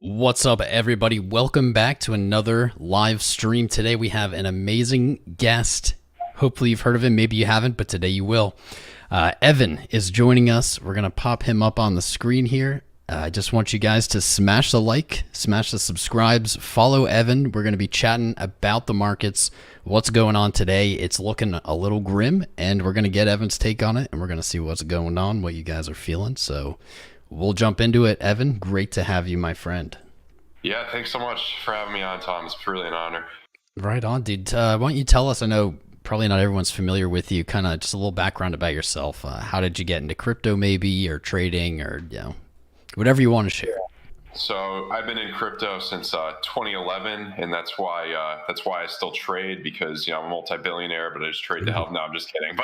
What's up, everybody? Welcome back to another live stream. Today we have an amazing guest. Hopefully you've heard of him. Maybe you haven't, but today you will. Evan is joining us. We're going to pop him up on the screen here. I just want you guys to smash the like, smash the subscribes, follow Evan. We're going to be chatting about the markets, what's going on today. It's looking a little grim, and we're going to get Evan's take on it, and we're going to see what's going on, what you guys are feeling. So we'll jump into it. Evan, great to have you, my friend. Yeah, thanks so much for having me on, Tom. It's really an honor. Right on, dude. Why don't you tell us, I know probably not everyone's familiar with you, kind of just a little background about yourself. How did you get into crypto maybe, or trading, or whatever you want to share. So I've been in crypto since 2011, and that's why I still trade, because I'm a multi-billionaire, but I just trade to help. No, I'm just kidding.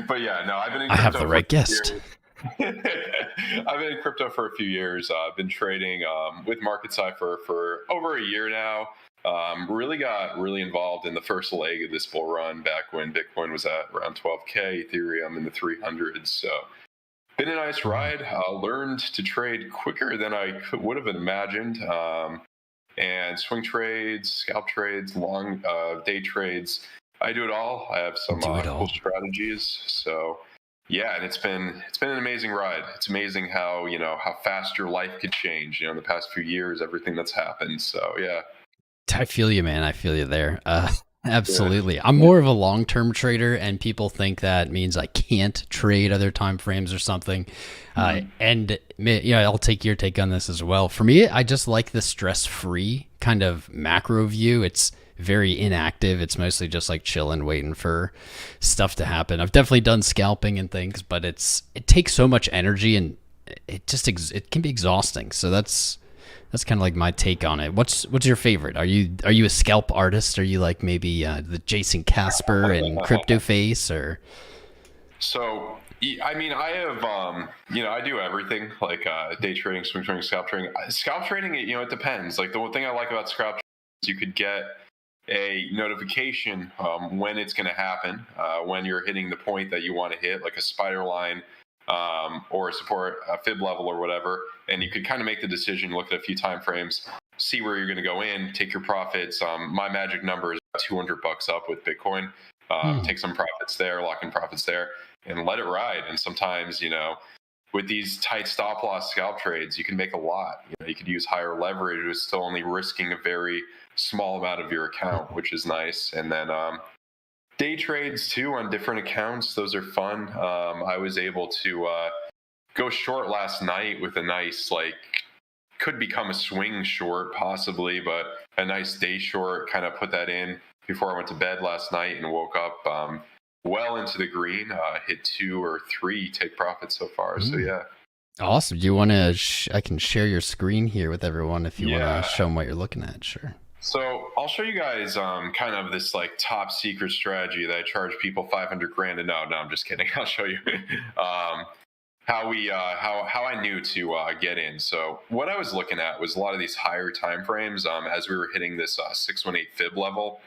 But yeah, no, I've been in crypto. I have the right guest. I've been in crypto for a few years. I've been trading with MarketSci for over a year now. Really got involved in the first leg of this bull run back when Bitcoin was at around 12K, Ethereum in the 300s. So been a nice ride. Learned to trade quicker than I would have imagined. And swing trades, scalp trades, long day trades. I do it all. I have some cool strategies. So yeah, and it's been an amazing ride. It's amazing how how fast your life could change. In the past few years, everything that's happened. So yeah. I feel you, man. I feel you there. Absolutely. I'm more of a long-term trader, and people think that means I can't trade other time frames or something. And I'll take your take on this as well. For me, I just like the stress-free kind of macro view. It's very inactive. It's mostly just like chilling, waiting for stuff to happen. I've definitely done scalping and things, but it takes so much energy, and it can be exhausting. So that's kind of like my take on it. What's your favorite? Are you a scalp artist? Are you like maybe the Jason Casper and Crypto Face, or? So I mean, I have I do everything, like day trading, swing trading, scalp trading. Scalp trading, it depends. Like, the one thing I like about scalp trading is you could get a notification when it's going to happen, when you're hitting the point that you want to hit, like a spider line, or support a fib level or whatever, and you could kind of make the decision, look at a few time frames, see where you're going to go in, take your profits. My magic number is $200 up with Bitcoin. Take some profits there, lock in profits there, and let it ride. And sometimes, with these tight stop loss scalp trades, you can make a lot. You could use higher leverage with still only risking a very small amount of your account, which is nice. And then day trades too on different accounts, those are fun. I was able to go short last night with a nice, could become a swing short possibly, but a nice day short. Kind of put that in before I went to bed last night and woke up well into the green. Hit 2 or 3 take profits so far. So yeah. Awesome. Do you want to? I can share your screen here with everyone if you want to show them what you're looking at. Sure. So I'll show you guys kind of this top secret strategy that I charge people 500 grand. And no, I'm just kidding. I'll show you how I knew to get in. So what I was looking at was a lot of these higher time frames as we were hitting this 618 fib level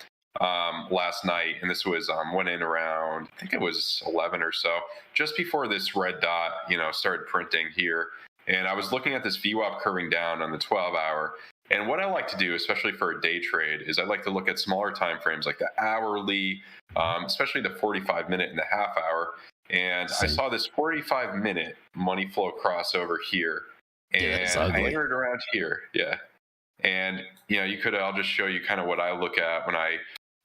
last night, and this was went in around, I think it was 11 or so, just before this red dot started printing here. And I was looking at this VWAP curving down on the 12-hour. And what I like to do, especially for a day trade, is I like to look at smaller time frames, like the hourly, especially the 45-minute and the half hour. And I saw this 45-minute money flow crossover here, and I entered around here. Yeah. And I'll just show you kind of what I look at when I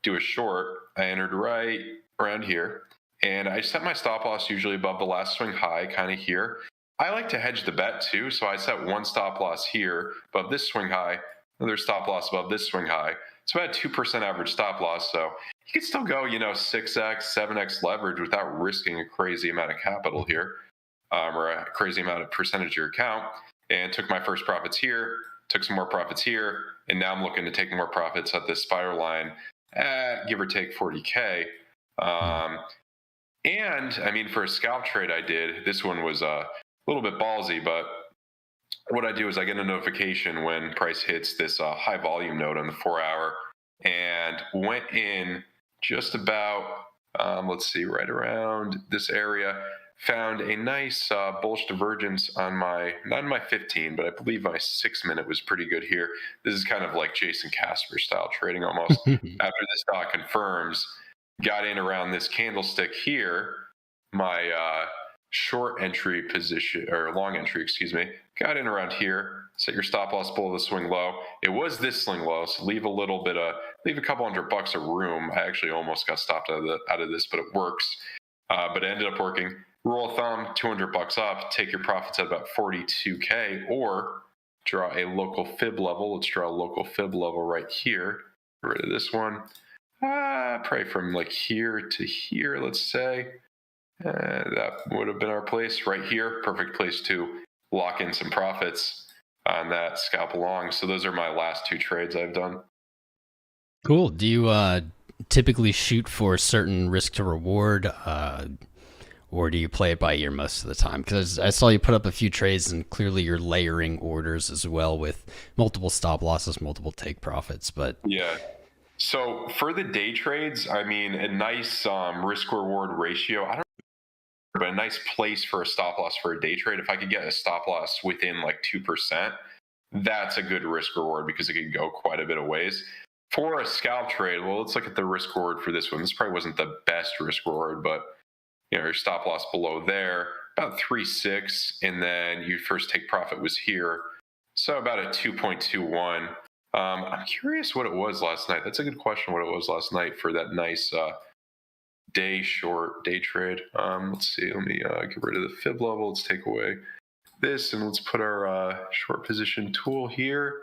do a short. I entered right around here, and I set my stop loss usually above the last swing high, kind of here. I like to hedge the bet too, so I set one stop loss here above this swing high, another stop loss above this swing high. So I had 2% average stop loss, so you could still go 6x, 7x leverage without risking a crazy amount of capital here, or a crazy amount of percentage of your account. And took my first profits here, took some more profits here, and now I'm looking to take more profits at this spiral line at give or take 40K. And I mean, for a scalp trade I did, this one was a little bit ballsy, but what I do is I get a notification when price hits this high volume node on the 4-hour, and went in just about Let's see, right around this area. Found a nice bullish divergence on my, not on my 15, but I believe my 6 minute was pretty good here. This is kind of like Jason Casper style trading almost. After this stock confirms, got in around this candlestick here. My short entry position, or long entry, excuse me, got in around here. Set your stop loss below the swing low. It was this swing low, so leave a couple $100 of room. I actually almost got stopped out of this, but it works. But it ended up working. Rule of thumb: $200 up. Take your profits at about 42K, or draw a local fib level. Let's draw a local fib level right here. Get rid of this one. Probably from like here to here, let's say. That would have been our place right here. Perfect place to lock in some profits on that scalp along. So those are my last two trades I've done. Cool. Do you typically shoot for a certain risk to reward, or do you play it by ear most of the time? Because I saw you put up a few trades, and clearly you're layering orders as well with multiple stop losses, multiple take profits. But yeah. So for the day trades, I mean, a nice risk reward ratio. I don't know, but a nice place for a stop loss for a day trade. If I could get a stop loss within like 2%, that's a good risk reward because it could go quite a bit of ways. For a scalp trade, well, let's look at the risk reward for this one. This probably wasn't the best risk reward, but your stop loss below there, about 3.6, and then your first take profit was here, so about a 2.21. I'm curious what it was last night. That's a good question. What it was last night for that nice day trade. Let's see. Let me get rid of the fib level. Let's take away this, and let's put our short position tool here.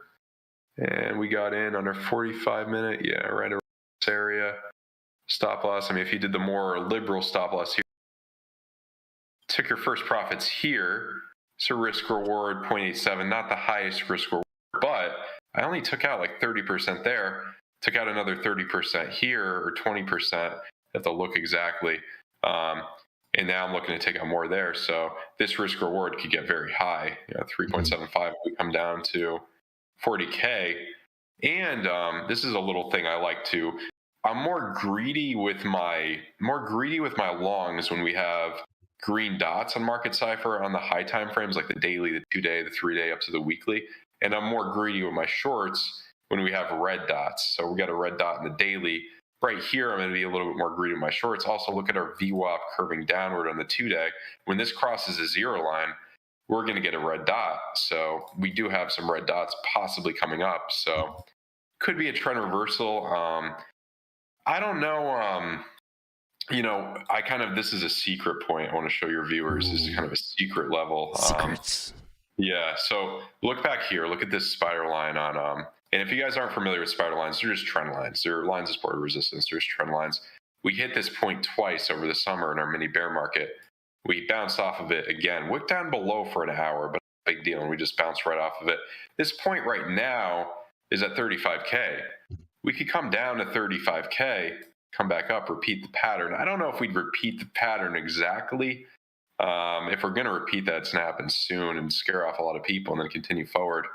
And we got in on our 45-minute. Yeah, right around this area. Stop loss. I mean, if you did the more liberal stop loss here, took your first profits here. So risk reward 0.87, not the highest risk reward, but I only took out like 30% there. Took out another 30% here, or 20%. I have to look exactly. And now I'm looking to take out more there. So this risk reward could get very high. 3.75 would come down to 40K. And this is a little thing I like to. I'm more greedy with my longs when we have green dots on Market Cipher on the high time frames, like the daily, the 2-day, the 3-day, up to the weekly. And I'm more greedy with my shorts when we have red dots. So we got a red dot in the daily. Right here, I'm going to be a little bit more greedy with my shorts. Also, look at our VWAP curving downward on the 2-day. When this crosses a zero line, we're going to get a red dot. So we do have some red dots possibly coming up. So could be a trend reversal. I don't know. This is a secret point I want to show your viewers. This is kind of a secret level. secrets. Yeah. So look back here. Look at this spider line on. And if you guys aren't familiar with spider lines, they're just trend lines. They're lines of support resistance. There's trend lines. We hit this point twice over the summer in our mini bear market. We bounced off of it again. Wicked down below for an hour, but big deal. And we just bounced right off of it. This point right now is at 35K. We could come down to 35K, come back up, repeat the pattern. I don't know if we'd repeat the pattern exactly. If we're going to repeat that, it's going to happen soon and scare off a lot of people and then continue forward.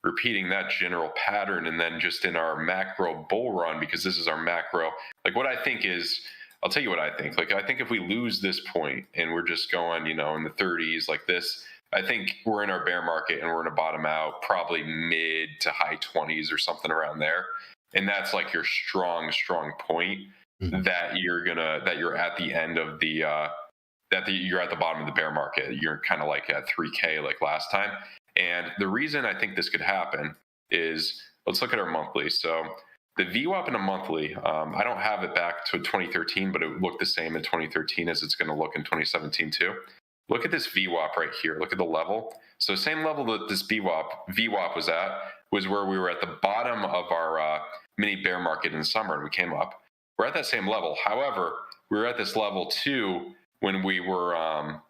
Repeating that general pattern, and then just in our macro bull run, because this is our macro. Like what I think is, I'll tell you what I think. Like I think if we lose this point and we're just going, in the 30s like this, I think we're in our bear market and we're going to bottom out probably mid to high 20s or something around there. And that's like your strong point that you're at the end of you're at the bottom of the bear market. You're kind of like at 3K like last time. And the reason I think this could happen is, let's look at our monthly. So the VWAP in a monthly, I don't have it back to 2013, but it looked the same in 2013 as it's going to look in 2017 too. Look at this VWAP right here. Look at the level. So same level that this VWAP was at was where we were at the bottom of our mini bear market in the summer, and we came up. We're at that same level. However, we were at this level too when we were,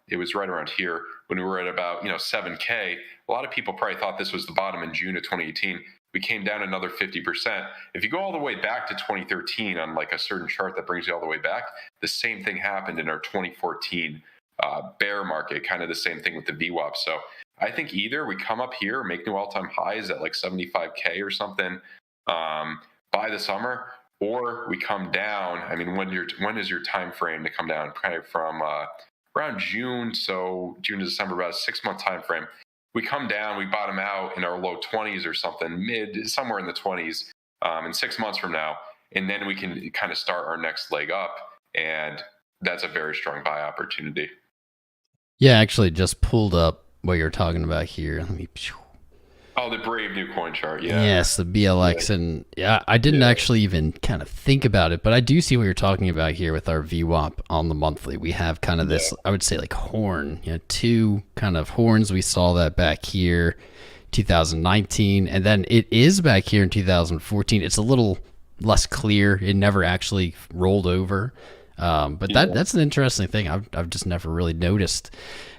it was right around here, when we were at about 7K. A lot of people probably thought this was the bottom in June of 2018. We came down another 50%. If you go all the way back to 2013 on like a certain chart that brings you all the way back, the same thing happened in our 2014 bear market, kind of the same thing with the VWAP. So I think either we come up here, make new all-time highs at like 75K or something by the summer, or we come down. I mean, when is your time frame to come down? Kind of from around June, so June to December, about a 6-month time frame. We come down, we bottom out in our low 20s or something, somewhere in the 20s, in 6 months from now, and then we can kind of start our next leg up, and that's a very strong buy opportunity. Yeah, actually, just pulled up what you're talking about here. Let me. Oh, the brave new coin chart. Yeah. Yes, the BLX. And yeah, I didn't actually even kind of think about it, but I do see what you're talking about here with our VWAP on the monthly. We have kind of this, I would say, like horn, two kind of horns. We saw that back here, 2019, and then it is back here in 2014. It's a little less clear. It never actually rolled over. But that's an interesting thing. I've just never really noticed.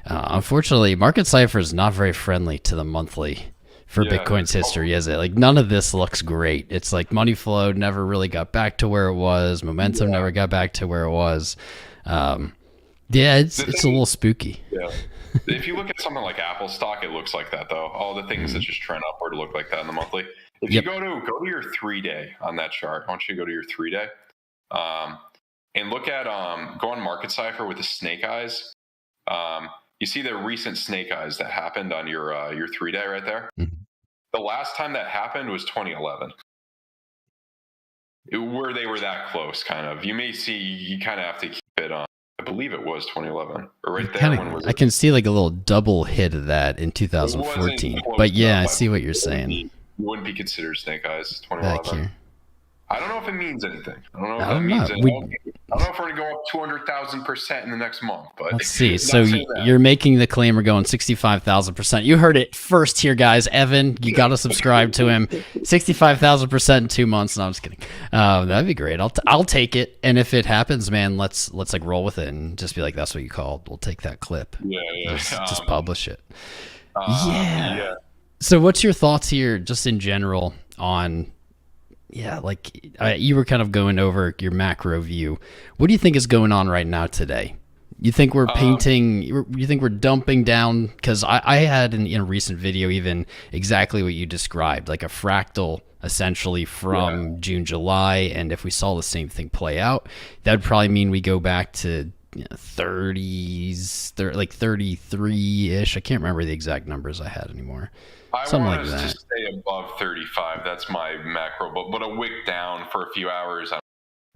Unfortunately, Market Cipher is not very friendly to the monthly for Bitcoin's history, is it? Like, none of this looks great. It's like money flow never really got back to where it was. Momentum never got back to where it was. It's a little spooky. Yeah. If you look at something like Apple stock, it looks like that, though. All the things that just trend upward look like that in the monthly. If you go to your 3-day on that chart, I want you to go to your 3-day, and look at go on Market Cipher with the snake eyes. You see the recent snake eyes that happened on your 3-day right there. Mm-hmm. The last time that happened was 2011. Where they were that close, kind of. You may see, you kind of have to keep it on. I believe it was 2011, or right there. When was it? I can see like a little double hit of that in 2014. But yeah, I see what you're saying. You wouldn't be considered snake eyes 2011. Back here. I don't know if it means anything. I don't know if that means anything. I don't know if we're going to go up 200,000% in the next month. But let's see. So you're making the claim we're going 65,000%. You heard it first here, guys. Evan, you got to subscribe to him. 65,000% in 2 months. No, I'm just kidding. That'd be great. I'll take it. And if it happens, man, let's like roll with it and just be like, that's what you called. We'll take that clip. Yeah. Just publish it. Yeah. So what's your thoughts here, just in general, on? Yeah, like you were kind of going over your macro view. What do you think is going on right now today? You think we're painting, you think we're dumping down? Because I had in a recent video even exactly what you described, like a fractal essentially from June, July. And if we saw the same thing play out, that'd probably mean we go back to 30s, like 33-ish. I can't remember the exact numbers I had anymore. I want us to stay above 35. That's my macro, but a wick down for a few hours.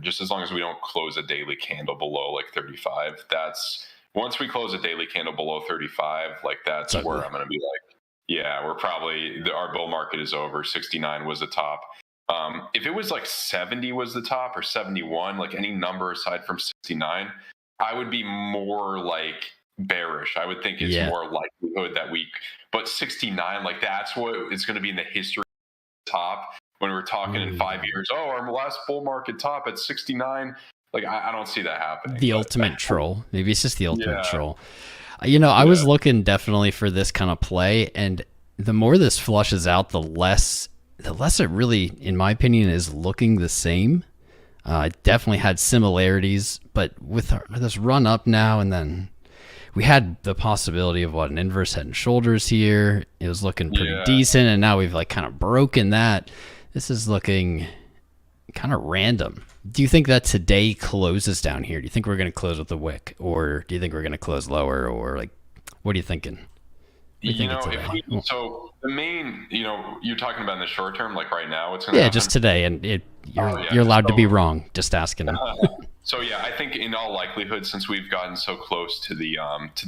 Just as long as we don't close a daily candle below like 35. That's once we close a daily candle below 35, like that's where I'm going to be like, yeah, we're probably our bull market is over. 69 was the top. If it was like 70 was the top or 71, like any number aside from 69, I would be more like bearish. I would think it's more likelihood that but 69, like that's what it's going to be in the history top when we're talking in 5 years. Oh, our last bull market top at 69. Like I don't see that happening. The ultimate troll. Maybe it's just the ultimate troll. I was looking definitely for this kind of play, and the more this flushes out, the less it really, in my opinion, is looking the same. It definitely had similarities, but with this run up now and then. We had the possibility of an inverse head and shoulders here. It was looking pretty decent, and now we've like kind of broken that. This is looking kind of random. Do you think that today closes down here? Do you think we're going to close with a wick, or do you think we're going to close lower, or like, what are you thinking? So the main, you're talking about in the short term, like right now, what's going to happen? Just today, and you're allowed to be wrong. Just asking. So yeah, I think in all likelihood, since we've gotten so close to the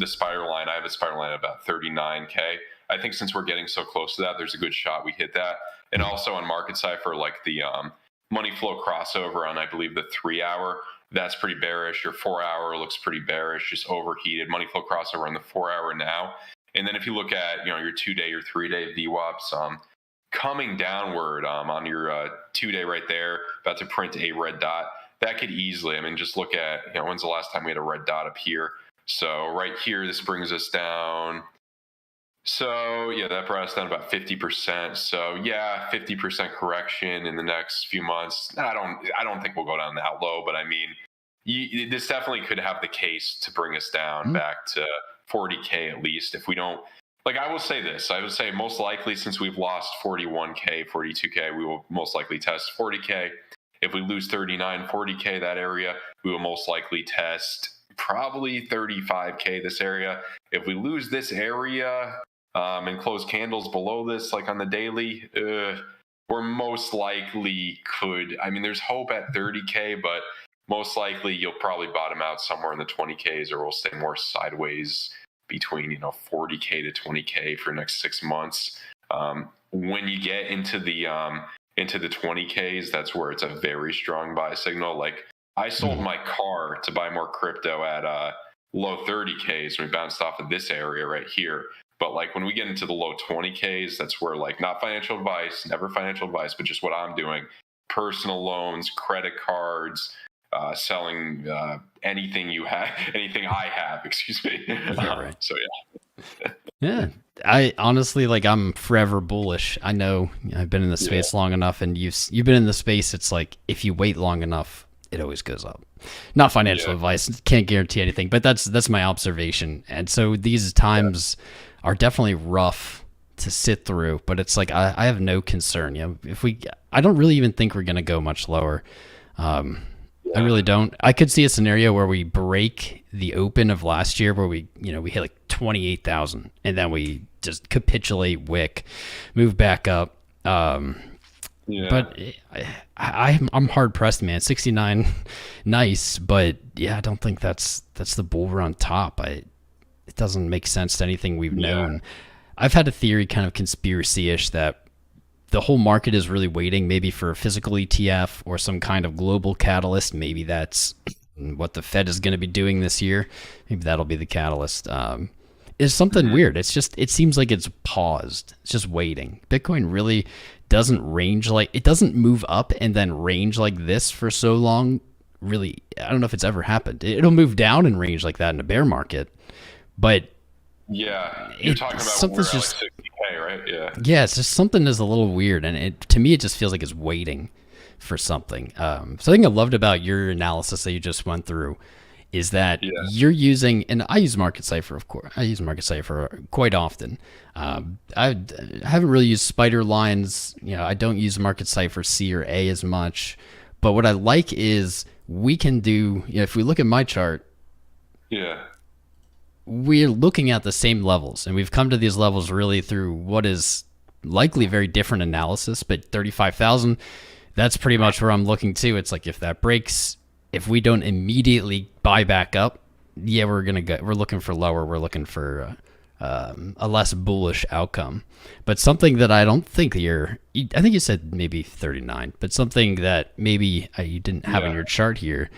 spiral line, I have a spiral line at about 39K. I think since we're getting so close to that, there's a good shot we hit that. And also on Market Cipher, like the money flow crossover on, I believe, the 3-hour, that's pretty bearish. Your 4-hour looks pretty bearish, just overheated. Money flow crossover on the 4-hour now. And then if you look at your 2-day, your 3-day VWAPs, coming downward on your 2-day right there, about to print a red dot. That could easily, just look at, when's the last time we had a red dot up here? So right here, this brings us down. So yeah, that brought us down about 50%. So yeah, 50% correction in the next few months. I don't think we'll go down that low, but this definitely could have the case to bring us down back to 40K at least. If we don't, like, I will say this, I would say most likely since we've lost 41K, 42K, we will most likely test 40K. If we lose 39, 40K that area, we will most likely test probably 35K this area. If we lose this area and close candles below this, like on the daily, we're most likely could. I mean, there's hope at 30K, but most likely you'll probably bottom out somewhere in the 20Ks, or we'll stay more sideways between 40K to 20K for the next 6 months. When you get into the 20Ks, that's where it's a very strong buy signal. Like I sold my car to buy more crypto at low 30Ks. We bounced off of this area right here. But like when we get into the low 20Ks, that's where, like, not financial advice, never financial advice, but just what I'm doing, personal loans, credit cards, selling anything you have, anything I have, excuse me. Right. So yeah. Yeah. I honestly, like, I'm forever bullish. I know I've been in the space long enough, and you've been in the space. It's like, if you wait long enough, it always goes up. Not financial advice, can't guarantee anything, but that's my observation. And so these times are definitely rough to sit through, but it's like, I have no concern. I don't really even think we're going to go much lower. I really don't. I could see a scenario where we break the open of last year, where we hit like 28,000, and then we just capitulate, wick, move back up. But I'm hard pressed, man. 69, nice, but yeah, I don't think that's the bull run top. It doesn't make sense to anything we've known. I've had a theory, kind of conspiracy-ish, that the whole market is really waiting maybe for a physical ETF or some kind of global catalyst. Maybe that's what the Fed is going to be doing this year. Maybe that'll be the catalyst. It's something weird. It seems like it's paused. It's just waiting. Bitcoin really doesn't it doesn't move up and then range like this for so long. Really, I don't know if it's ever happened. It'll move down and range like that in a bear market, but you're talking about something's just just 60K, right? Yeah, it's just something is a little weird, and to me, it just feels like it's waiting for something. Something I loved about your analysis that you just went through is that you're using, and I use Market Cipher, of course. I use Market Cipher quite often. I haven't really used spider lines. I don't use Market Cipher C or A as much. But what I like is we can do, if we look at my chart, we're looking at the same levels, and we've come to these levels really through what is likely very different analysis, but 35,000, that's pretty much where I'm looking to. It's like, if that breaks, if we don't immediately buy back up, we're looking for lower. We're looking for a less bullish outcome. But something that I don't think I think you said maybe 39, but something that maybe you didn't have in your chart here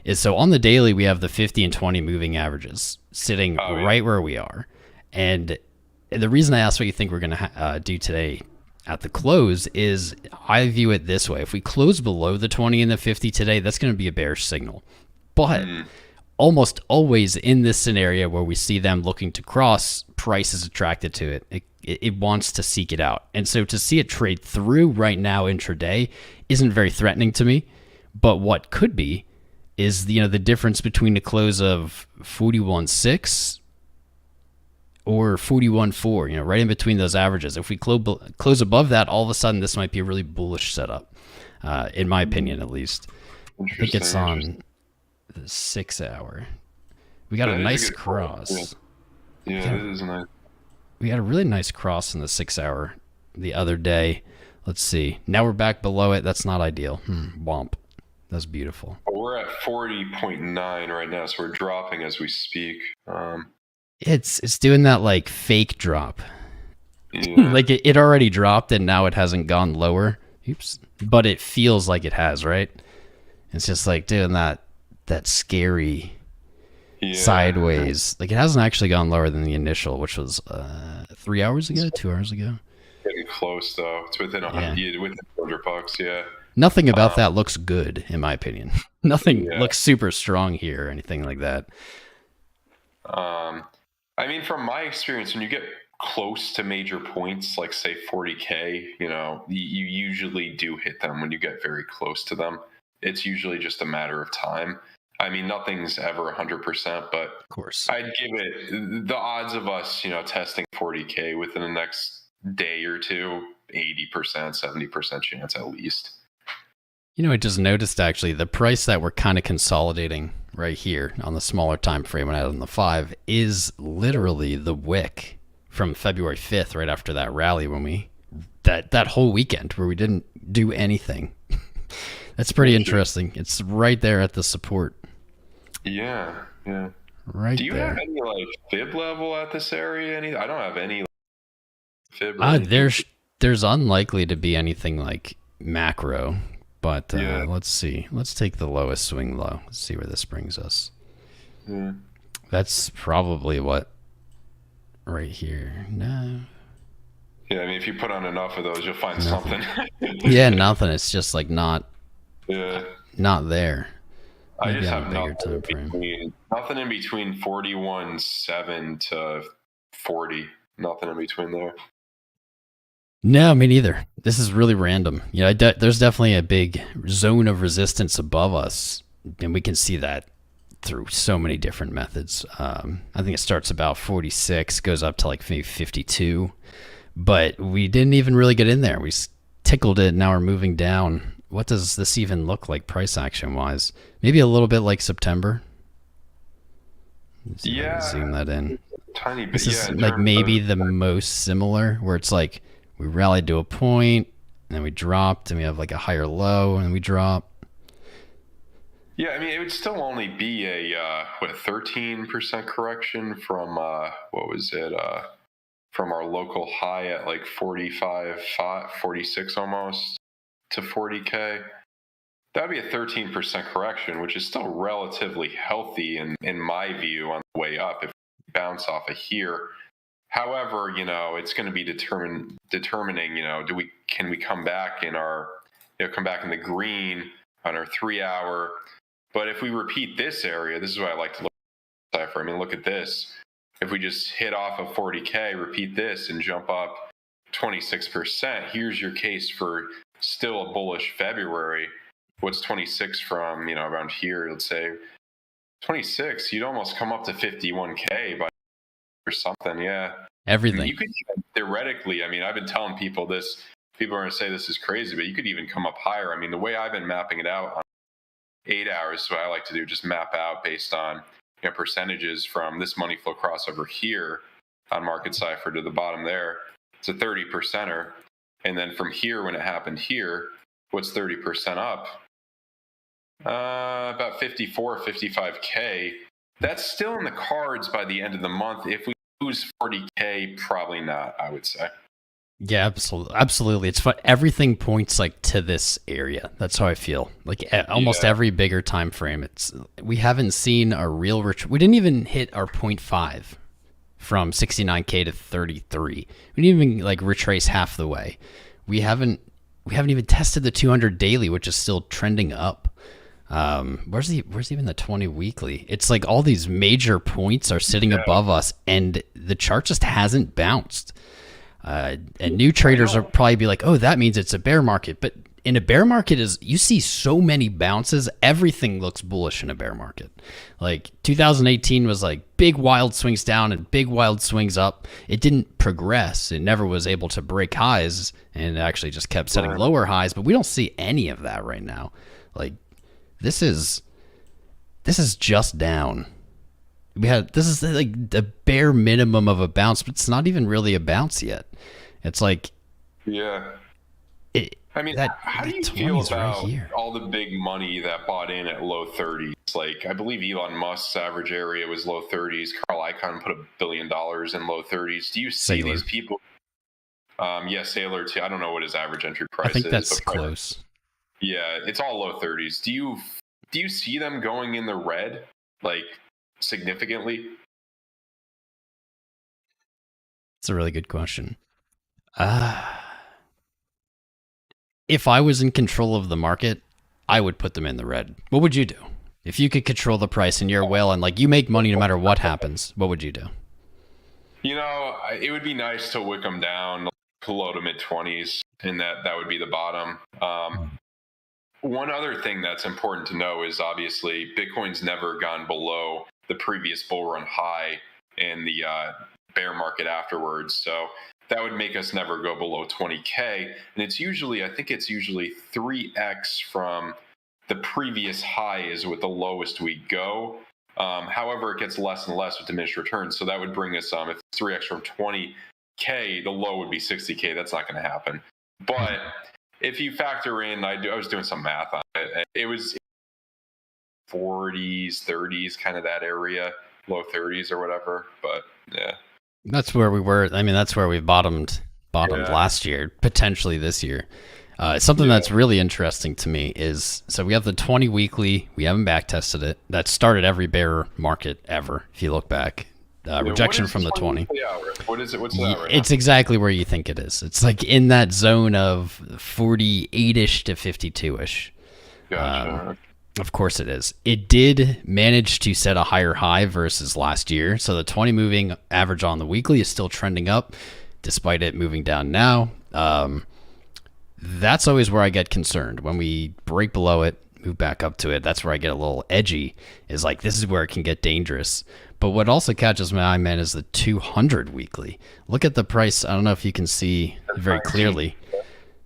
is, so on the daily, we have the 50 and 20 moving averages sitting right where we are. And the reason I asked what you think we're going to do today at the close is, I view it this way. If we close below the 20 and the 50 today, that's going to be a bearish signal. But almost always in this scenario where we see them looking to cross, price is attracted to it. It wants to seek it out. And so to see it trade through right now intraday isn't very threatening to me. But what could be is the difference between the close of 41.6 or 41.4, right in between those averages. If we close above that, all of a sudden this might be a really bullish setup, in my opinion, at least. I think it's on the 6 hour. We got a nice cross. Yeah, it is nice. We had a really nice cross in the 6 hour the other day. Let's see. Now we're back below it. That's not ideal. Womp. That's beautiful. Well, we're at 40.9 right now, so we're dropping as we speak. It's doing that like fake drop. Like it already dropped and now it hasn't gone lower. Oops. But it feels like it has, right? It's just like doing that scary sideways. Like, it hasn't actually gone lower than the initial, which was 3 hours ago, 2 hours ago. Getting close though. It's within $100, yeah. Nothing about that looks good, in my opinion. Nothing looks super strong here or anything like that. I mean, from my experience, when you get close to major points, like say 40K, you usually do hit them when you get very close to them. It's usually just a matter of time. I mean, nothing's ever 100%, but of course, I'd give it the odds of us, testing 40K within the next day or two, 80%, 70% chance at least. You know, I just noticed actually the price that we're kind of consolidating right here on the smaller time frame when I had on the 5 is literally the wick from February 5th, right after that rally when we that whole weekend where we didn't do anything. That's pretty interesting. It's right there at the support. Yeah, yeah. Right Do you there. have any like fib level at this area? Any? I don't have any fib or anything. There's unlikely to be anything like macro, but Yeah. let's see. Let's take the lowest swing low. Let's see where this brings us. Yeah. That's probably what right here. No. Yeah, I mean, if you put on enough of those, you'll find Nothing. something. Yeah, nothing. It's just like not Yeah. not there. I Maybe just on have a bigger nothing time frame. nothing in between 41.7 to 40. Nothing in between there. No, me neither. This is really random. Yeah, there's definitely a big zone of resistance above us, and we can see that through so many different methods. I think it starts about 46, goes up to like maybe 52, but we didn't even really get in there. We tickled it, and now we're moving down. What does this even look like price action wise? Maybe a little bit like September. Let's see if I can zoom that in. Tiny bit. This is Yeah, like maybe the most similar, where it's like we rallied to a point, and then we dropped, and we have like a higher low, and we drop. Yeah, I mean, it would still only be a 13% correction from what was it? From our local high at like 45, 46 almost to 40K. That'd be a 13% correction, which is still relatively healthy in my view on the way up if we bounce off of here. However, you know, it's going to be determining, you know, can we come back in our, you know, come back in the green on our 3 hour. But if we repeat this area, this is what I like to look at cipher. I mean, look at this. If we just hit off of 40K, repeat this and jump up 26%, here's your case for still a bullish February. What's 26 from, you know, around here? Let's say 26, you'd almost come up to 51K by or something. Yeah. Everything. You could even, theoretically, I mean, I've been telling people this, people are going to say this is crazy, but you could even come up higher. I mean, the way I've been mapping it out on 8 hours, so I like to do just map out based on, you know, percentages from this money flow crossover here on Market Cipher to the bottom there. It's a 30%er. And then from here, when it happened here, what's 30% up? About 54, 55K. That's still in the cards by the end of the month. If we lose 40K, probably not, I would say. Yeah, absolutely. It's fun. Everything points like to this area. That's how I feel. Like almost every bigger time frame, we haven't seen a real we didn't even hit our 0.5 from 69K to 33. We didn't even like retrace half the way. We haven't even tested the 200 daily, which is still trending up. Where's even the 20 weekly? It's like all these major points are sitting above us, and the chart just hasn't bounced. And new traders will probably be like, "Oh, that means it's a bear market." But in a bear market, you see so many bounces. Everything looks bullish in a bear market. Like 2018 was like big wild swings down and big wild swings up. It didn't progress. It never was able to break highs, and it actually just kept setting lower highs. But we don't see any of that right now. Like this is just down. This is like the bare minimum of a bounce, but it's not even really a bounce yet. It's like, yeah. I mean, how do you feel about all the big money that bought in at low 30s? Like, I believe Elon Musk's average area was low 30s. Carl Icahn put $1 billion in low 30s. Do you see these people? Yeah, Saylor too. I don't know what his average entry price is. I think that's close. Yeah, it's all low 30s. Do you see them going in the red, like significantly? It's a really good question. If I was in control of the market, I would put them in the red. What would you do? If you could control the price and you're a whale and like you make money no matter what happens, what would you do? You know, it would be nice to wick them down low to mid 20s, and that would be the bottom. One other thing that's important to know is obviously Bitcoin's never gone below the previous bull run high and the bear market afterwards. So that would make us never go below 20K. And it's usually, I think it's usually 3x from the previous high is what the lowest we go. However, it gets less and less with diminished returns. So that would bring us, if it's 3x from 20K, the low would be 60K. That's not going to happen. But if you factor in, I was doing some math on it. It was 40s, 30s, kind of that area, low 30s or whatever. But yeah. That's where we were. I mean, that's where we bottomed last year, potentially this year. Something that's really interesting to me is, so we have the 20 weekly. We haven't back tested it. That started every bear market ever. If you look back, rejection from the 20. What is it? What's that right It's now? exactly where you think it is. It's like in that zone of 48-ish to 52-ish. Gotcha. Of course it is. It did manage to set a higher high versus last year. So the 20 moving average on the weekly is still trending up despite it moving down now. That's always where I get concerned. When we break below it, move back up to it, that's where I get a little edgy, is like, this is where it can get dangerous. But what also catches my eye, man, is the 200 weekly. Look at the price. I don't know if you can see very clearly.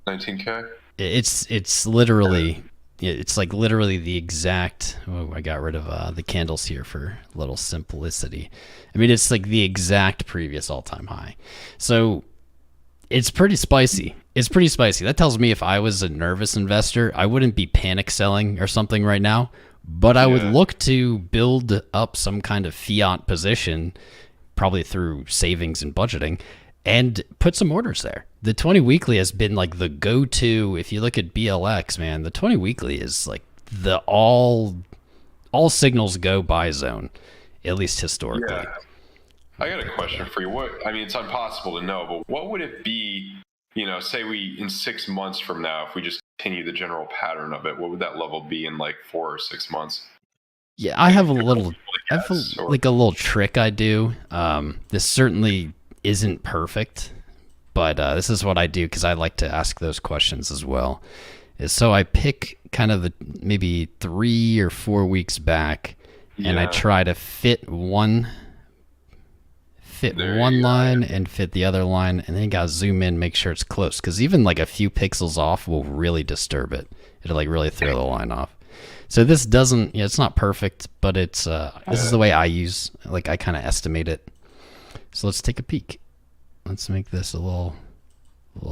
19K? It's literally... It's like literally the exact. Oh, I got rid of the candles here for a little simplicity. I mean, it's like the exact previous all-time high. So it's pretty spicy. It's pretty spicy. That tells me if I was a nervous investor, I wouldn't be panic selling or something right now. But I would look to build up some kind of fiat position, probably through savings and budgeting, and put some orders there. The 20 weekly has been like the go-to. If you look at BLX, man, the 20 weekly is like the all signals go buy zone, at least historically. Yeah. I got a question for you. I mean, it's impossible to know, but what would it be, say we, in 6 months from now, if we just continue the general pattern of it, what would that level be in like 4 or 6 months? Yeah, I have a little trick I do. This certainly isn't perfect, but this is what I do because I like to ask those questions as well. So I pick kind of the maybe 3 or 4 weeks back, and I try to fit one line and fit the other line, and then you gotta zoom in, make sure it's close, because even like a few pixels off will really disturb it. It'll like really throw the line off. So this doesn't, it's not perfect, but it's this is the way I kind of estimate it. So let's take a peek. Let's make this a little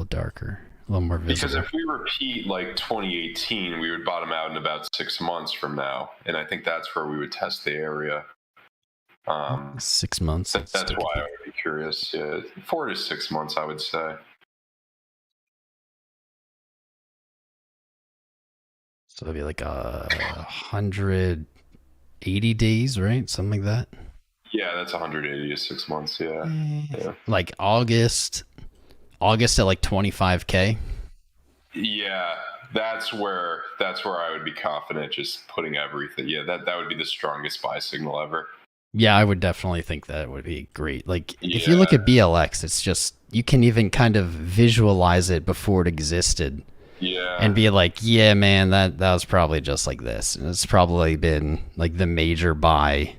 darker, a little more visible. Because if we repeat like 2018, we would bottom out in about 6 months from now, and I think that's where we would test the area. 6 months. That's why I would be curious. Yeah, 4 to 6 months, I would say. So it'd be like 180 days, right? Something like that. Yeah, that's 180 to 6 months. Yeah. Like August at like 25K. Yeah, that's where I would be confident just putting everything. Yeah, that would be the strongest buy signal ever. Yeah, I would definitely think that would be great. Like if you look at BLX, it's just, you can even kind of visualize it before it existed. Yeah. And be like, yeah, man, that was probably just like this. And it's probably been like the major buy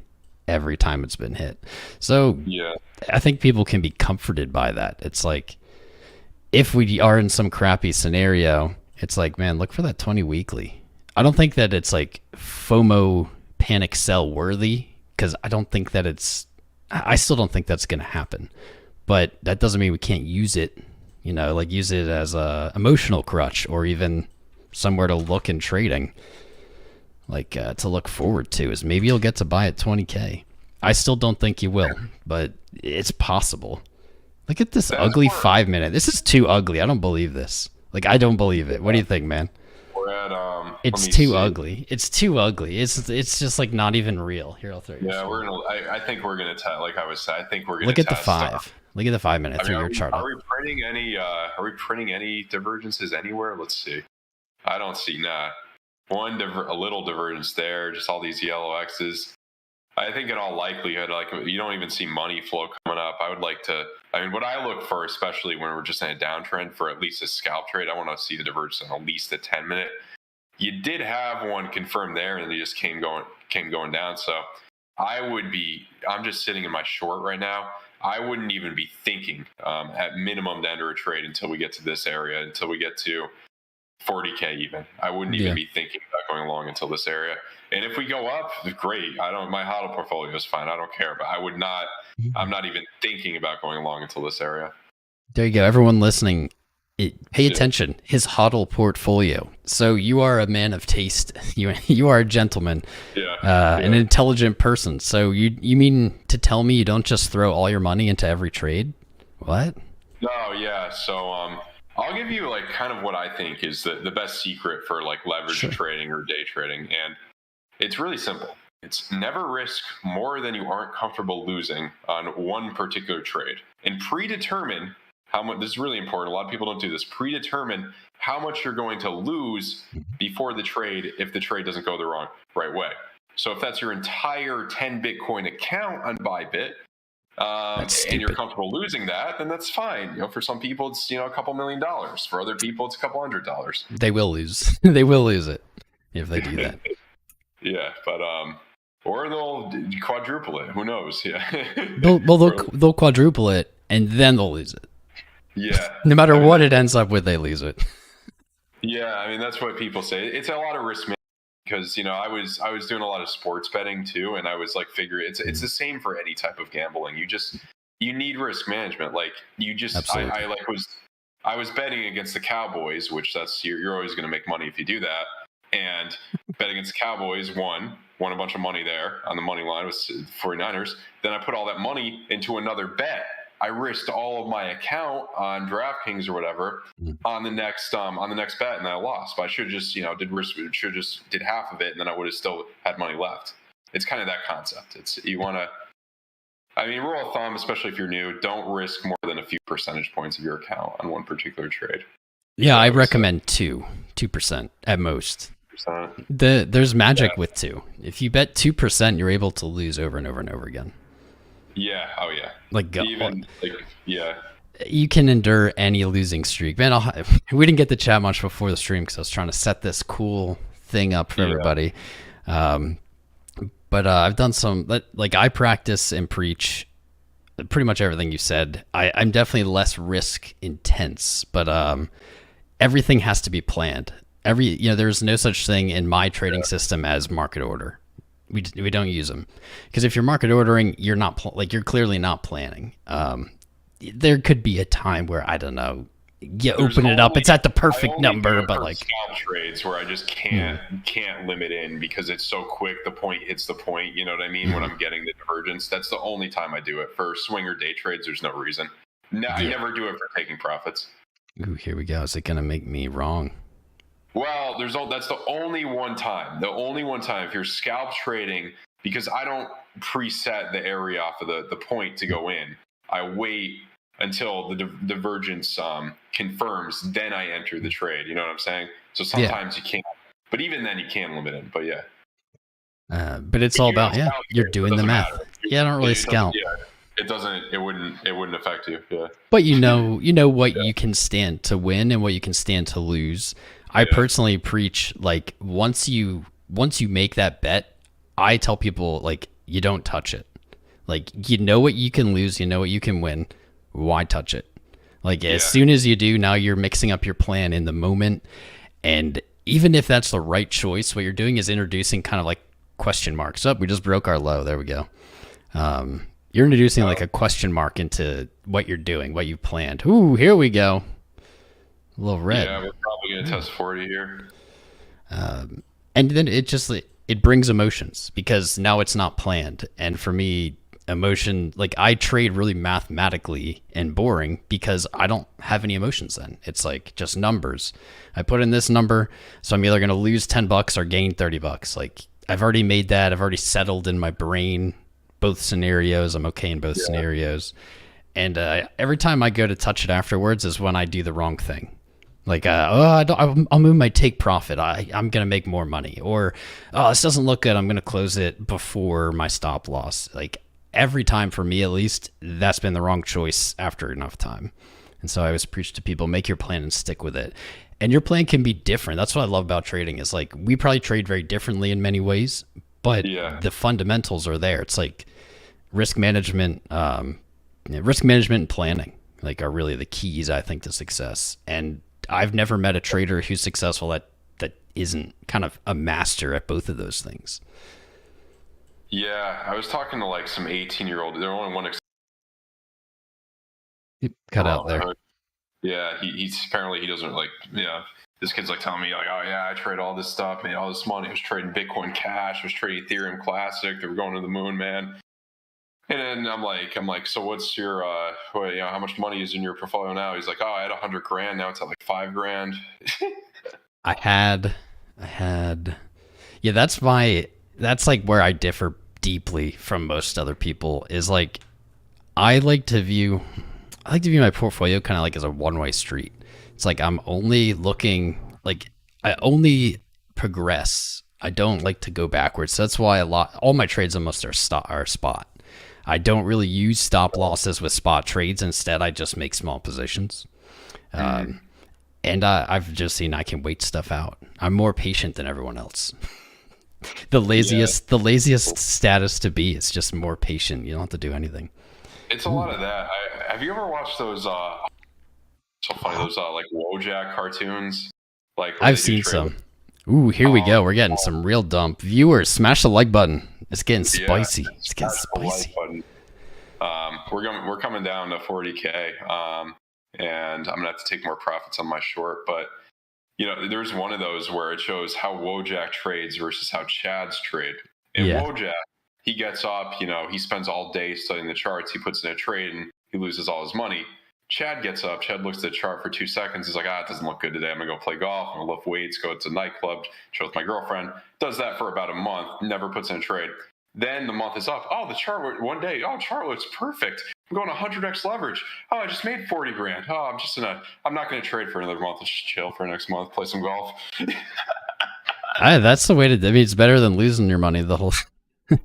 every time it's been hit. So yeah, I think people can be comforted by that. It's like, if we are in some crappy scenario, it's like, man, look for that 20 weekly. I don't think that it's like FOMO panic sell worthy, because I still don't think that's going to happen. But that doesn't mean we can't use it, like use it as a emotional crutch, or even somewhere to look in trading, like to look forward to, is maybe you'll get to buy at 20K. I still don't think you will, but it's possible. Look at this ugly 5 minute. This is too ugly. I don't believe this. Like, I don't believe it. What do you think, man? We're at it's too ugly. It's too ugly. It's just like not even real. Here, I'll throw you. Yeah, I think we're gonna test. Like I was saying, I think we're gonna look at the 5. Look at the 5 minute through your chart. Are we printing any? Are we printing any divergences anywhere? Let's see. I don't see a little divergence there. Just all these yellow X's. I think in all likelihood, like, you don't even see money flow coming up. I would like to. I mean, what I look for, especially when we're just in a downtrend, for at least a scalp trade, I want to see the divergence on at least a 10 minute. You did have one confirmed there, and they just came going down. So I'm just sitting in my short right now. I wouldn't even be thinking at minimum to enter a trade until we get to this area, until we get to 40K even. I wouldn't even be thinking about going long until this area. And if we go up, great. My HODL portfolio is fine. I don't care, but I'm not even thinking about going long until this area. There you go. Everyone listening, pay attention. His HODL portfolio. So you are a man of taste. You are a gentleman, an intelligent person. So you mean to tell me you don't just throw all your money into every trade? What? No, yeah. So I'll give you like kind of what I think is the best secret for like leverage trading or day trading, and it's really simple. It's never risk more than you aren't comfortable losing on one particular trade, and predetermine how much. This is really important. A lot of people don't do this. Predetermine how much you're going to lose before the trade if the trade doesn't go the right way. So if that's your entire 10 Bitcoin account on Bybit, and you're comfortable losing that, then that's fine. For some people, it's a couple $1 million. For other people, it's a couple $100. They will lose. They will lose it if they do that. Yeah, but or they'll quadruple it. Who knows? Yeah. They'll quadruple it and then they'll lose it. Yeah. No matter what it ends up with, they lose it. Yeah, I mean that's what people say. It's a lot of risk management because I was doing a lot of sports betting too, and I was like figuring it's the same for any type of gambling. You need risk management. Like I was betting against the Cowboys, which you're always going to make money if you do that. And bet against the Cowboys, won a bunch of money there on the money line with 49ers. Then I put all that money into another bet. I risked all of my account on DraftKings or whatever on the next bet, and I lost. But I should have just did half of it, and then I would have still had money left. It's kind of that concept. Rule of thumb, especially if you're new, don't risk more than a few percentage points of your account on one particular trade. Yeah, I recommend 2% at most. There's magic with 2. If you bet 2%, you're able to lose over and over and over again. Yeah. Oh yeah. Yeah. You can endure any losing streak, man. We didn't get the chat much before the stream because I was trying to set this cool thing up for everybody. But I've done I practice and preach pretty much everything you said. I'm definitely less risk intense, but everything has to be planned. There's no such thing in my trading system as market order. We don't use them because if you're market ordering, you're you're clearly not planning. There could be a time where I don't know, you open it up, it's at the perfect number, but like scalp trades where I just can't limit in because it's so quick. The point hits the point. You know what I mean? When I'm getting the divergence, that's the only time I do it. For swing or day trades, there's no reason. No, I never do it for taking profits. Ooh, here we go. Is it gonna make me wrong? Well, that's the only one time. The only one time if you're scalp trading, because I don't preset the area off of the point to go in. I wait until the divergence confirms, then I enter the trade. You know what I'm saying? So sometimes you can't, but even then you can limit it. But yeah. But it's all about you're doing the math. I don't really scalp. Yeah, it wouldn't affect you. Yeah. But you know what you can stand to win and what you can stand to lose. I personally preach like once you make that bet, I tell people like you don't touch it. Like you know what you can lose, you know what you can win. Why touch it? Like as soon as you do, now you're mixing up your plan in the moment. And even if that's the right choice, what you're doing is introducing kind of like question marks. We just broke our low. There we go. You're introducing like a question mark into what you're doing, what you've planned. Ooh, here we go. A little red. Yeah, we're probably going to test 40 here. And then it brings emotions because now it's not planned. And for me, emotion, like I trade really mathematically and boring because I don't have any emotions then. It's like just numbers. I put in this number, so I'm either going to lose $10 or gain $30. Like I've already made that. I've already settled in my brain both scenarios. I'm okay in both scenarios. And every time I go to touch it afterwards is when I do the wrong thing. Like, I'll move my take profit. I'm going to make more money. Or, this doesn't look good. I'm going to close it before my stop loss. Like every time for me, at least, that's been the wrong choice after enough time. And so I always preach to people, make your plan and stick with it. And your plan can be different. That's what I love about trading is like, we probably trade very differently in many ways, but Yeah. the fundamentals are there. It's like risk management, risk management and planning, like, are really the keys, I think, to success. And I've never met a trader who's successful that isn't kind of a master at both of those things. Yeah, I was talking to like some 18-year-old. There only one You cut out there. Yeah, he's apparently he doesn't like, this kid's like telling me like, oh yeah, I trade all this stuff, made all this money. I was trading Bitcoin Cash, I was trading Ethereum Classic. They were going to the moon, man. And then I'm like, so what's your, how much money is in your portfolio now? He's like, oh, I had 100 grand. Now it's at like 5 grand. I had, yeah, that's like where I differ deeply from most other people, is like, I like to view my portfolio kind of like as a one-way street. It's like I'm only looking, like, I only progress. I don't like to go backwards. So that's why all my trades almost are spot. I don't really use stop losses with spot trades. Instead, I just make small positions. And I've just seen I can wait stuff out. I'm more patient than everyone else. The laziest status to be is just more patient. You don't have to do anything. It's a lot of that. Have you ever watched those? So funny, those like Wojak cartoons. Like I've seen some. Ooh, here we go. We're getting some real dump. Viewers, smash the like button. It's getting spicy. It's getting spicy. We're coming down to 40K, and I'm gonna have to take more profits on my short. But there's one of those where it shows how Wojak trades versus how Chad's trade. And Wojak, he gets up, he spends all day studying the charts. He puts in a trade and he loses all his money. Chad gets up. Chad looks at the chart for 2 seconds. He's like, it doesn't look good today. I'm going to go play golf. I'm going to lift weights, go to a nightclub, chill with my girlfriend. Does that for about a month, never puts in a trade. Then the month is up. Oh, the chart, one day, chart looks perfect. I'm going 100x leverage. Oh, I just made 40 grand. Oh, I'm not going to trade for another month. Let's just chill for next month, play some golf. That's the way to, it's better than losing your money the whole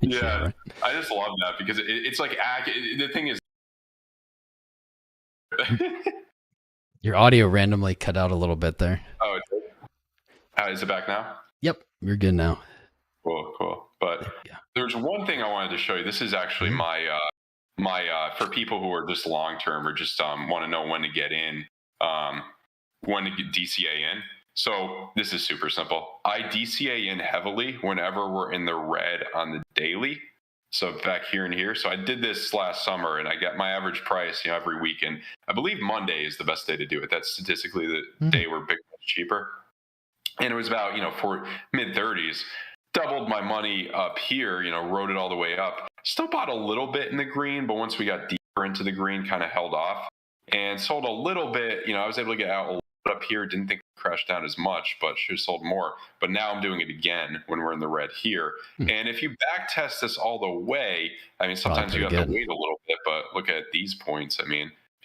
yeah, right. I just love that because it's like, the thing is, your audio randomly cut out a little bit there. Oh, is it back now? Yep, you're good now. Cool. But there's one thing I wanted to show you. This is actually my for people who are just long term or just want to know when to get in, when to get DCA in. So this is super simple. I DCA in heavily whenever we're in the red on the daily. So back here and here. So I did this last summer and I got my average price, every week. And I believe Monday is the best day to do it. That's statistically the day where Bitcoin's cheaper. And it was about, for mid 30s, doubled my money up here, rode it all the way up. Still bought a little bit in the green, but once we got deeper into the green, kind of held off and sold a little bit. I was able to get out a little bit up here. Didn't think it crashed down as much, but should have sold more. But now I'm doing it again when we're in the red here. And if you back test this all the way, sometimes you have to wait a little bit, but look at these points. If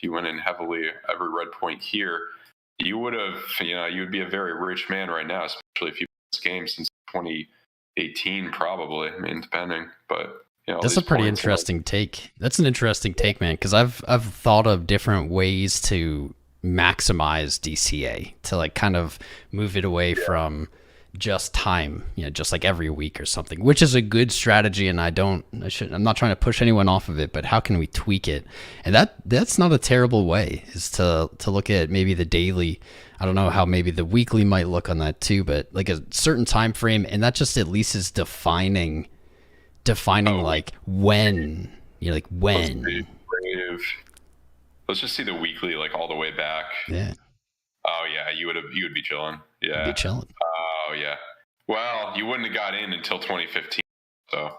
you went in heavily every red point here, you would have, you would be a very rich man right now, especially if you've been in this game since 2018, probably. Depending, but that's a pretty interesting take. That's an interesting take, man. Because I've thought of different ways to maximize DCA, to like kind of move it away from just time, just like every week or something, which is a good strategy. And I'm not trying to push anyone off of it, but how can we tweak it? And that's not a terrible way, is to look at maybe the daily. I don't know how maybe the weekly might look on that too, but like a certain time frame, and that just at least is defining like when, like when. Let's just see the weekly, like all the way back. Yeah. Oh yeah, you would be chilling. Yeah. Be chilling. Oh yeah. Well, you wouldn't have got in until 2015. So.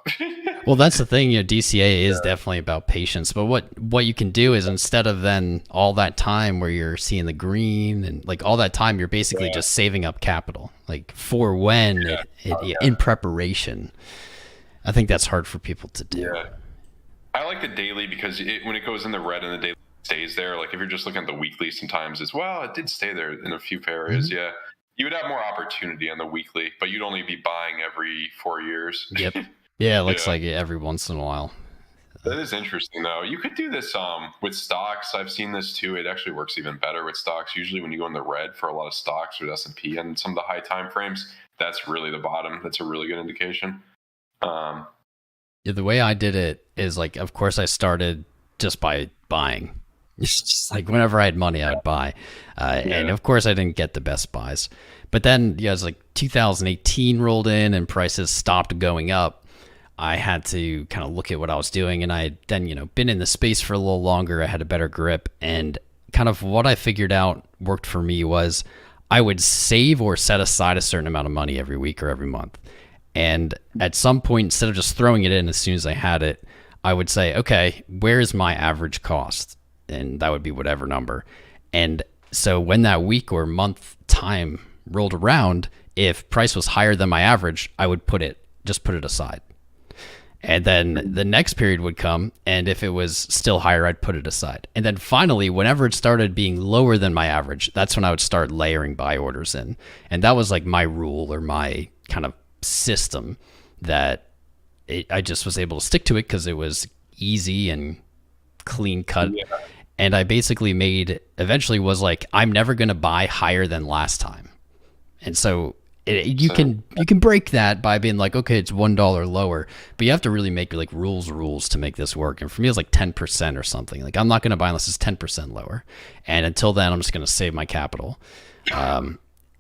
Well, that's the thing. DCA is definitely about patience. But what you can do is, instead of then all that time where you're seeing the green and like all that time, you're basically just saving up capital, like for when in preparation. I think that's hard for people to do. Yeah. I like the daily because when it goes in the red and the daily stays there, like if you're just looking at the weekly, sometimes it's, it did stay there in a few areas. Yeah. You would have more opportunity on the weekly, but you'd only be buying every 4 years. Yep. Yeah, it looks like it every once in a while. That is interesting, though. You could do this with stocks. I've seen this too. It actually works even better with stocks. Usually when you go in the red for a lot of stocks with S&P and some of the high time frames, that's really the bottom. That's a really good indication. Um, Yeah, the way I did it is like, of course, I started just by buying. It's just like whenever I had money, I would buy, and yeah. of course, I didn't get the best buys. But then, yeah, it's like 2018 rolled in and prices stopped going up. I had to kind of look at what I was doing, and I had then, been in the space for a little longer. I had a better grip, and kind of what I figured out worked for me was I would save or set aside a certain amount of money every week or every month. And at some point, instead of just throwing it in as soon as I had it, I would say, okay, where is my average cost? And that would be whatever number. And so when that week or month time rolled around, if price was higher than my average, I would just put it aside. And then the next period would come, and if it was still higher, I'd put it aside. And then finally, whenever it started being lower than my average, that's when I would start layering buy orders in. And that was like my rule or my kind of system that I just was able to stick to it because it was easy and clean cut. Yeah. And I basically eventually was like, I'm never going to buy higher than last time. And so you can break that by being like, okay, it's $1 lower, but you have to really make like rules to make this work. And for me, it's like 10% or something. Like I'm not going to buy unless it's 10% lower. And until then, I'm just going to save my capital.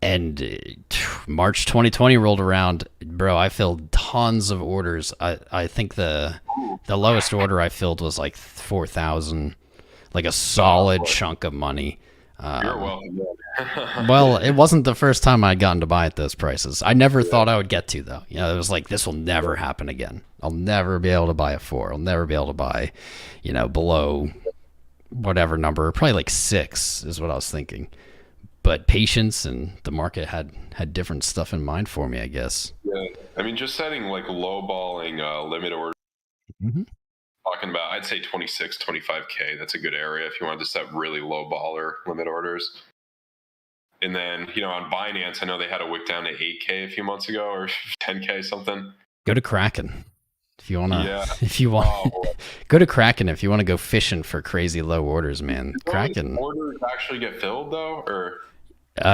And March 2020 rolled around, bro. I filled tons of orders. I think the lowest order I filled was like 4,000, like a solid chunk of money. You're welcome. Well, it wasn't the first time I'd gotten to buy at those prices. I never thought I would get to, though. It was like, this will never happen again. I'll never be able to buy a 4. I'll never be able to buy, below whatever number. Probably like 6 is what I was thinking. But patience and the market had different stuff in mind for me, I guess. Yeah. I mean, just setting like low balling limit orders. Mm-hmm. Talking about, I'd say 26, 25K. That's a good area if you wanted to set really low baller limit orders. And then, on Binance, I know they had a wick down to 8K a few months ago or 10K something. Go to Kraken if you want to. Yeah. If you want, go to Kraken if you want to go fishing for crazy low orders, man. Kraken orders actually get filled though, or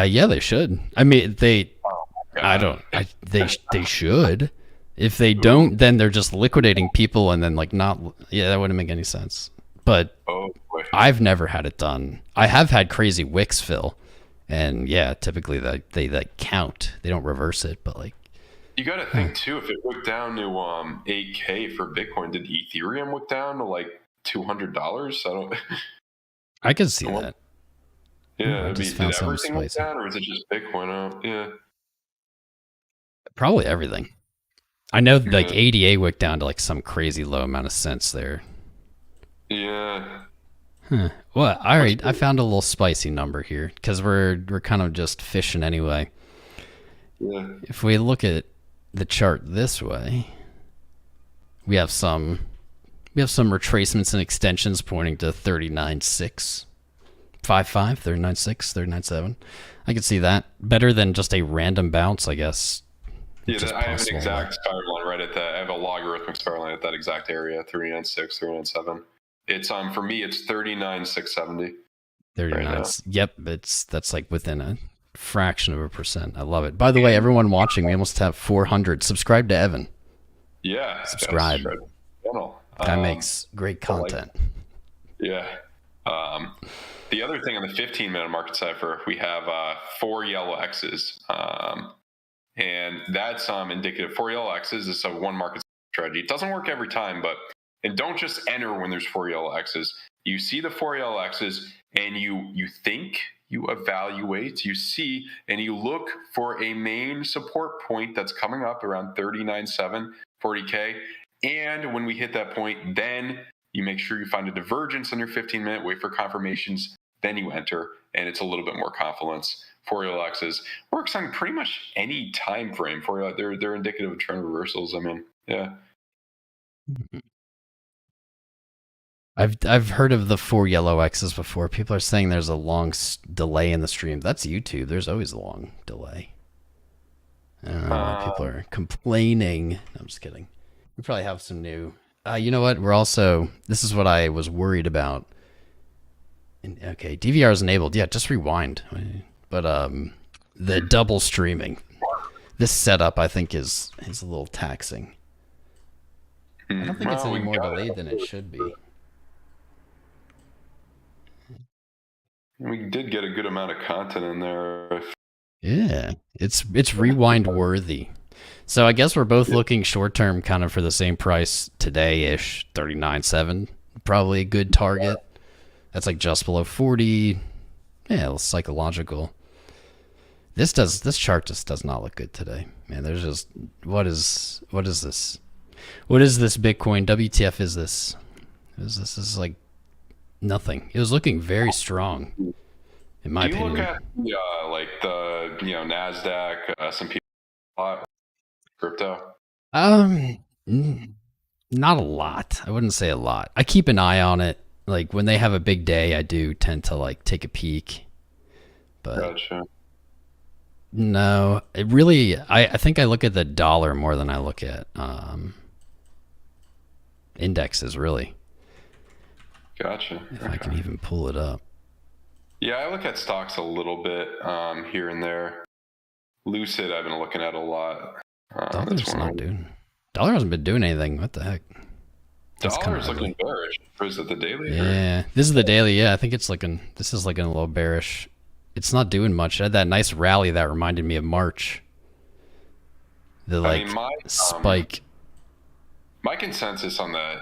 yeah, they should. I mean, they. Oh my God. They should. If they don't, then they're just liquidating people and then like not. Yeah, that wouldn't make any sense. But I've never had it done. I have had crazy wicks fill, and yeah, typically they count. They don't reverse it, but like. You got to think too. If it wicked down to 8K for Bitcoin, did Ethereum wick down to like $200? I don't. I can see that. Yeah, I mean, did everything wick down, or is it just Bitcoin up? Yeah. Probably everything. I know like ADA wicked down to like some crazy low amount of cents there. Yeah. Huh. Well, all right. I found a little spicy number here because we're kind of just fishing anyway. Yeah. If we look at the chart this way, we have some retracements and extensions pointing to 39.6, 55, 39.6, 39.7. I can see that better than just a random bounce, I guess. Yeah, I have an exact spiral line right at that. I have a logarithmic spiral line at that exact area, 39.6, 39.7. It's for me, it's 39.670. 39. Right, yep, that's like within a fraction of a percent. I love it. By the way, everyone watching, we almost have 400. Subscribe to Evan. Yeah, subscribe. Guy makes great content. Yeah. The other thing on the 15-minute market cipher, we have 4 yellow X's. And that's indicative. 4 yellow X's is a one market strategy. It doesn't work every time, and don't just enter when there's 4 yellow X's. You see the 4 yellow X's and you think, you evaluate, you see, and you look for a main support point that's coming up around 39.7, 40K. And when we hit that point, then you make sure you find a divergence on your 15-minute, wait for confirmations, then you enter, and it's a little bit more confluence. 4 yellow X's works on pretty much any time frame. They're indicative of trend reversals. I mean, yeah. I've heard of the 4 yellow X's before. People are saying there's a long delay in the stream. That's YouTube. There's always a long delay. I don't know why people are complaining. No, I'm just kidding. We probably have some new. You know what? This is what I was worried about. Okay, DVR is enabled. Yeah, just rewind. But the double streaming, this setup I think is a little taxing. I don't think it's Well, any we more got delayed than it it. should be. We did get a good amount of content in there. Yeah, it's rewind worthy. So I guess we're both looking short term, kind of for the same price today ish, 39.7, probably a good target. That's like just below 40. Yeah, psychological. This chart just does not look good today, man. There's just what is this? What is this Bitcoin? WTF is this? This is like nothing. It was looking very strong, in my Do you look opinion. at like the Nasdaq, S&P a lot, crypto? Not a lot. I wouldn't say a lot. I keep an eye on it. Like when they have a big day, I do tend to like take a peek. But Gotcha. no, it really. I think I look at the dollar more than I look at indexes. Really, Gotcha. if I can even pull it up. Yeah, I look at stocks a little bit here and there. Lucid, I've been looking at a lot. Dollar's not doing. Dollar hasn't been doing anything. What the heck? That's kind of Dollar's looking bearish. Or is it the daily? Yeah, this is the daily. Yeah, I think it's looking. This is looking a little bearish. It's not doing much. It had that nice rally that reminded me of March. The like I mean, spike. my consensus on the